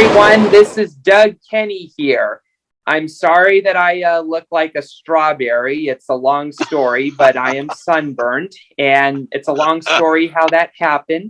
everyone. This is Doug Kenney here. I'm sorry that I look like a strawberry. It's a long story, but I am sunburned, and it's a long story how that happened.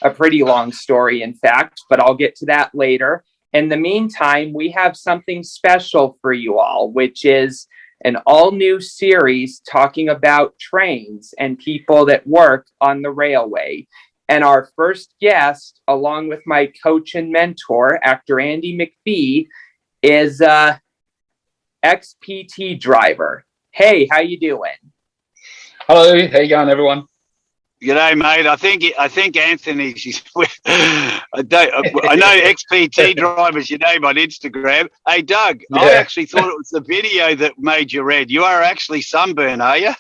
A pretty long story, in fact, but I'll get to that later. In the meantime, we have something special for you all, which is an all-new series talking about trains and people that work on the railway. And our first guest, along with my coach and mentor, actor Andy McPhee, is ex-PT driver. Hey, how you doing? Hello, how you going, everyone? G'day, mate. I think Anthony's. I know ex-PT drivers your name on Instagram. Hey, Doug, yeah. I actually thought it was the video that made you red. You are actually sunburned, are you?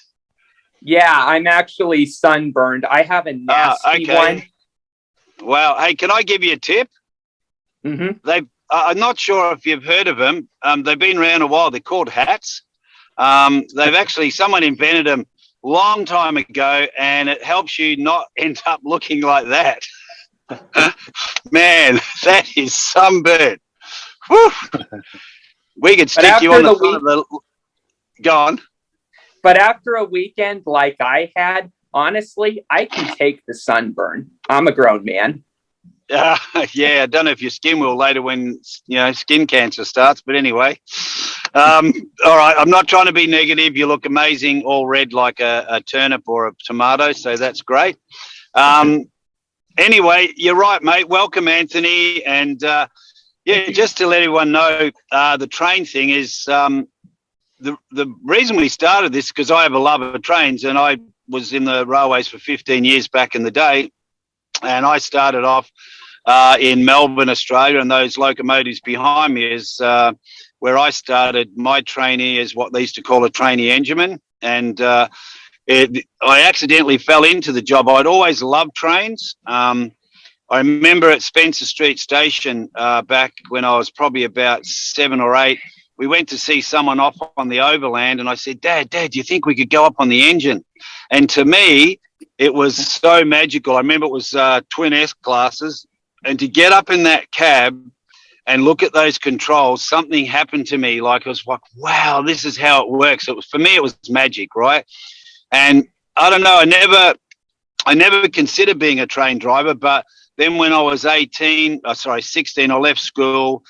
Yeah, I'm actually sunburned. I have a nasty one. Well, hey, can I give you a tip? Mm-hmm. I'm not sure if you've heard of them. They've been around a while. They're called hats. Someone invented them long time ago, and it helps you not end up looking like that. Man, that is sunburn. Whew. We could stick you on the front of the... Go on. But after a weekend like I had, honestly, I can take the sunburn. I'm a grown man. Yeah, I don't know if your skin will later when, skin cancer starts. But anyway, all right, I'm not trying to be negative. You look amazing, all red like a turnip or a tomato, so that's great. Anyway, you're right, mate. Welcome, Anthony. And, just to let everyone know, the train thing is the reason we started this because I have a love of trains, and I was in the railways for 15 years back in the day, and I started off in Melbourne, Australia, and those locomotives behind me is where I started my trainee as what they used to call a trainee engineman, and I accidentally fell into the job. I'd always loved trains. I remember at Spencer Street Station back when I was probably about 7 or 8, we went to see someone off on the overland, and I said, Dad, do you think we could go up on the engine? And to me, it was so magical. I remember it was twin S-classes, and to get up in that cab and look at those controls, something happened to me. Like, I was like, wow, this is how it works. For me, it was magic, right? And I don't know, I never considered being a train driver, but then when I was 16, I left school.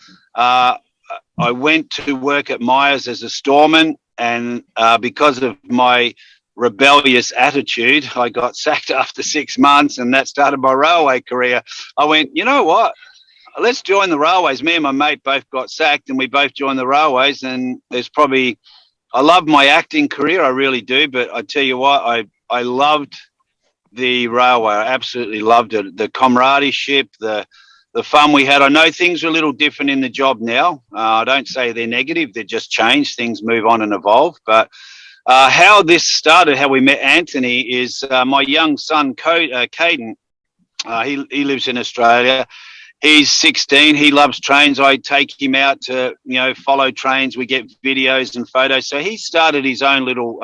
I went to work at Myers as a storeman, and because of my rebellious attitude, I got sacked after 6 months, and that started my railway career. I went, you know what? Let's join the railways. Me and my mate both got sacked, and we both joined the railways. And I love my acting career, I really do. But I tell you what, I loved the railway. I absolutely loved it. The camaraderie, the fun we had. I know things are a little different in the job now. I don't say they're negative. They're just changed. Things move on and evolve. But how this started, how we met Anthony, is my young son, Caden. He lives in Australia. He's 16. He loves trains. I take him out to, follow trains. We get videos and photos. So he started his own little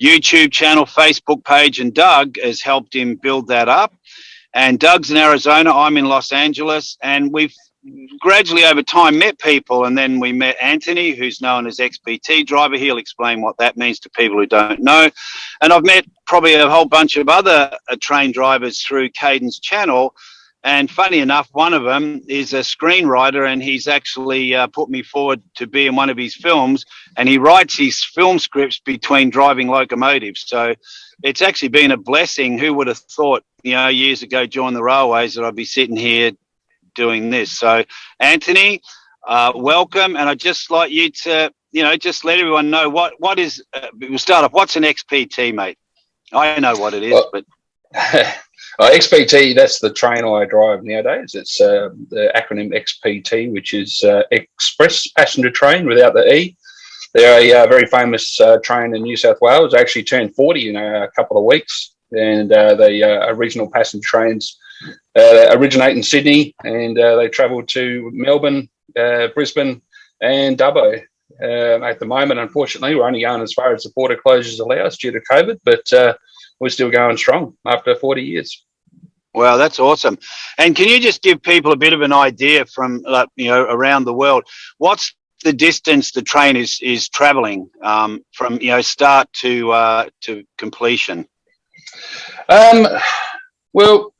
YouTube channel, Facebook page, and Doug has helped him build that up. And Doug's in Arizona. I'm in Los Angeles. And we've gradually over time met people, and then we met Anthony, who's known as ex-PT driver. He'll explain what that means to people who don't know. And I've met probably a whole bunch of other train drivers through Caden's channel. And funny enough, one of them is a screenwriter, and he's actually put me forward to be in one of his films, and he writes his film scripts between driving locomotives. So it's actually been a blessing. Who would have thought, years ago, join the railways, that I'd be sitting here doing this. So Anthony, welcome. And I'd just like you to, just let everyone know what is, we'll start off. What's an XPT, mate? I know what it is, but XPT, that's the train I drive nowadays. It's the acronym XPT, which is Express Passenger Train without the E. They're a very famous train in New South Wales. They actually turned 40 in a couple of weeks, and the original passenger trains originate in Sydney, and they travel to Melbourne, Brisbane, and Dubbo. At the moment, unfortunately, we're only going as far as the border closures allow us due to COVID, but we're still going strong after 40 years. Wow, that's awesome. And can you just give people a bit of an idea from, around the world? What's the distance the train is travelling from, start to completion? Well,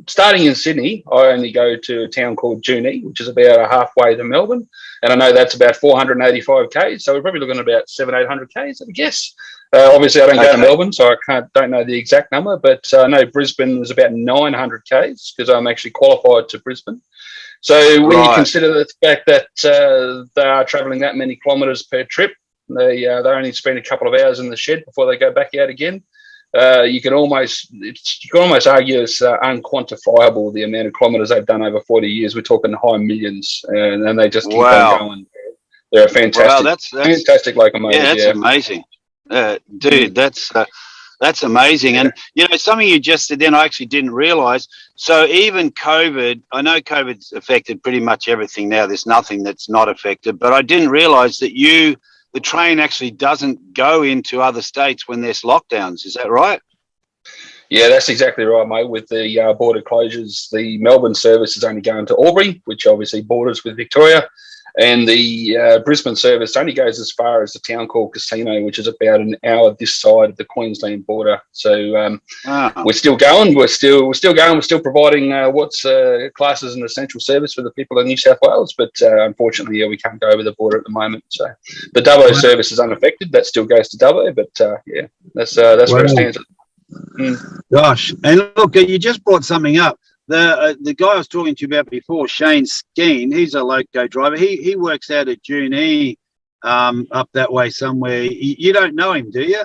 starting in Sydney, I only go to a town called Junee, which is about halfway to Melbourne. And I know that's about 485 k's. So we're probably looking at about 800 k's, I guess. Obviously, I don't go to Melbourne, so I don't know the exact number. But I know Brisbane is about 900 k's because I'm actually qualified to Brisbane. So when you consider the fact that they are travelling that many kilometres per trip, they only spend a couple of hours in the shed before they go back out again. You can almost argue it's unquantifiable the amount of kilometres they've done over 40 years. We're talking high millions, and they just keep on going. They're a fantastic, fantastic locomotive. Yeah, that's amazing, dude. That's amazing. And something you just said then, I actually didn't realise. So even COVID, I know COVID's affected pretty much everything now. There's nothing that's not affected, but I didn't realise that the train actually doesn't go into other states when there's lockdowns. Is that right? Yeah, that's exactly right, mate. With the border closures, the Melbourne service is only going to Albury, which obviously borders with Victoria, and the Brisbane service only goes as far as a town called Casino, which is about an hour this side of the Queensland border. So we're still going. We're still going. We're still providing what's classed as an essential service for the people of New South Wales. But unfortunately, we can't go over the border at the moment. So the Dubbo service is unaffected. That still goes to Dubbo. But that's where it stands. Gosh, and look, you just brought something up. The guy I was talking to you about before, Shane Skeen, he's a loco driver. He works out at Junee, up that way somewhere. You don't know him, do you?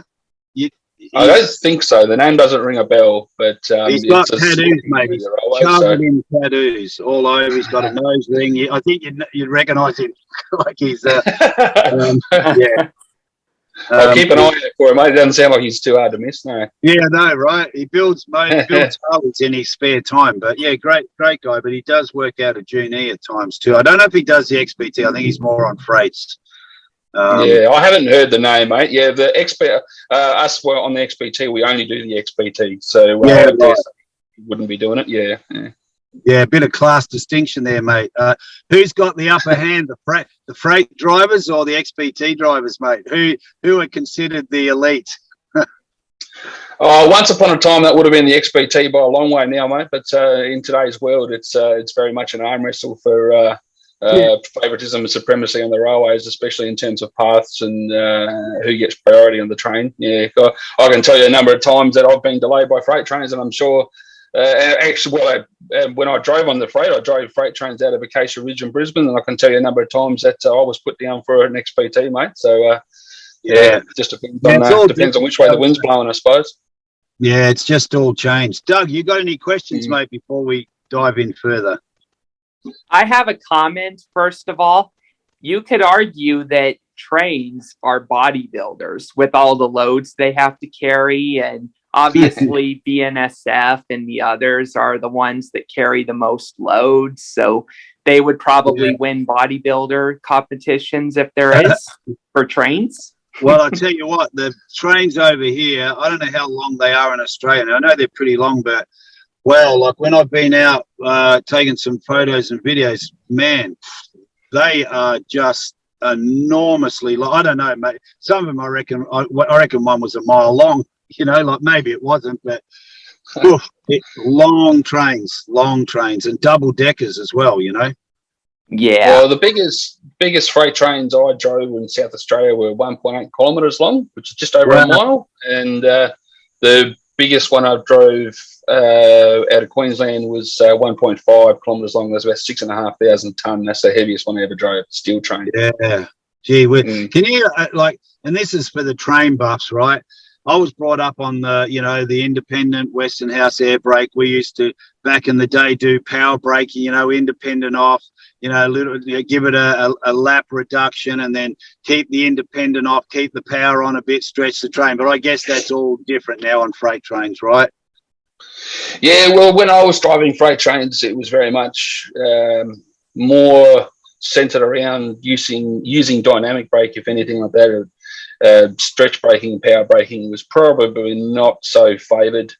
I don't think so. The name doesn't ring a bell, but he's got tattoos, mate. He's covered in tattoos all over. He's got a nose ring. I think you'd recognise him, like he's yeah. I'll keep an eye out for him, mate. It doesn't sound like he's too hard to miss, no. Yeah, no, right. He builds Harleys in his spare time, but yeah, great guy. But he does work out at Junee at times too. I don't know if he does the XPT. I think he's more on freights. Yeah, I haven't heard the name, mate. Yeah, the us on the XPT, we only do the XPT, so we wouldn't be doing it. Yeah, a bit of class distinction there, mate. Who's got the upper hand, the freight drivers or the XPT drivers, mate? Who are considered the elite? Once upon a time, that would have been the XPT by a long way now, mate. But in today's world, it's very much an arm wrestle for favouritism and supremacy on the railways, especially in terms of paths and who gets priority on the train. Yeah, I can tell you a number of times that I've been delayed by freight trains, and I'm sure. When I drove on the freight, I drove freight trains out of Acacia Ridge and Brisbane, and I can tell you a number of times that I was put down for an XPT, mate. So, just depends on which way the wind's blowing, I suppose. Yeah, it's just all changed. Doug, you got any questions, mate, before we dive in further? I have a comment, first of all. You could argue that trains are bodybuilders with all the loads they have to carry, and obviously BNSF and the others are the ones that carry the most loads, so they would probably win bodybuilder competitions if there is for trains. Well, I tell you what, the trains over here, I don't know how long they are in Australia. I know they're pretty long, but like when I've been out taking some photos and videos, man, they are just enormously long. I don't know, mate. Some of them, I reckon one was a mile long. Like maybe it wasn't, but long trains, and double deckers as well. Yeah. Well, the biggest freight trains I drove in South Australia were 1.8 kilometres long, which is just over a mile, and the biggest one I drove out of Queensland was 1.5 kilometres long. That's about 6,500 tonne. That's the heaviest one I ever drove. Steel train. Yeah. Gee, can you and this is for the train buffs, right? I was brought up on the independent Westinghouse air brake. We used to, back in the day, do power braking, independent off, give it a lap reduction and then keep the independent off, keep the power on a bit, stretch the train. But I guess that's all different now on freight trains, right? Yeah, well, when I was driving freight trains, it was very much more centered around using dynamic brake, if anything like that. Stretch braking and power braking was probably not so favoured.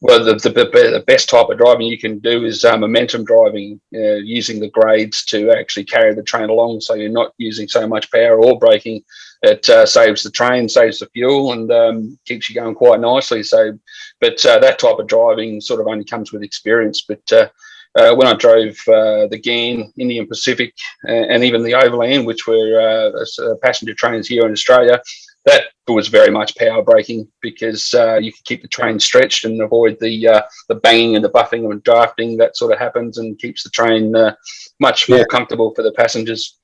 Well, the best type of driving you can do is momentum driving, using the grades to actually carry the train along. So you're not using so much power or braking. It saves the train, saves the fuel, and keeps you going quite nicely. So, but that type of driving sort of only comes with experience. But when I drove the GAN, Indian Pacific, and even the Overland, which were passenger trains here in Australia, that was very much power braking, because you can keep the train stretched and avoid the banging and the buffing and drafting that sort of happens, and keeps the train much more comfortable for the passengers.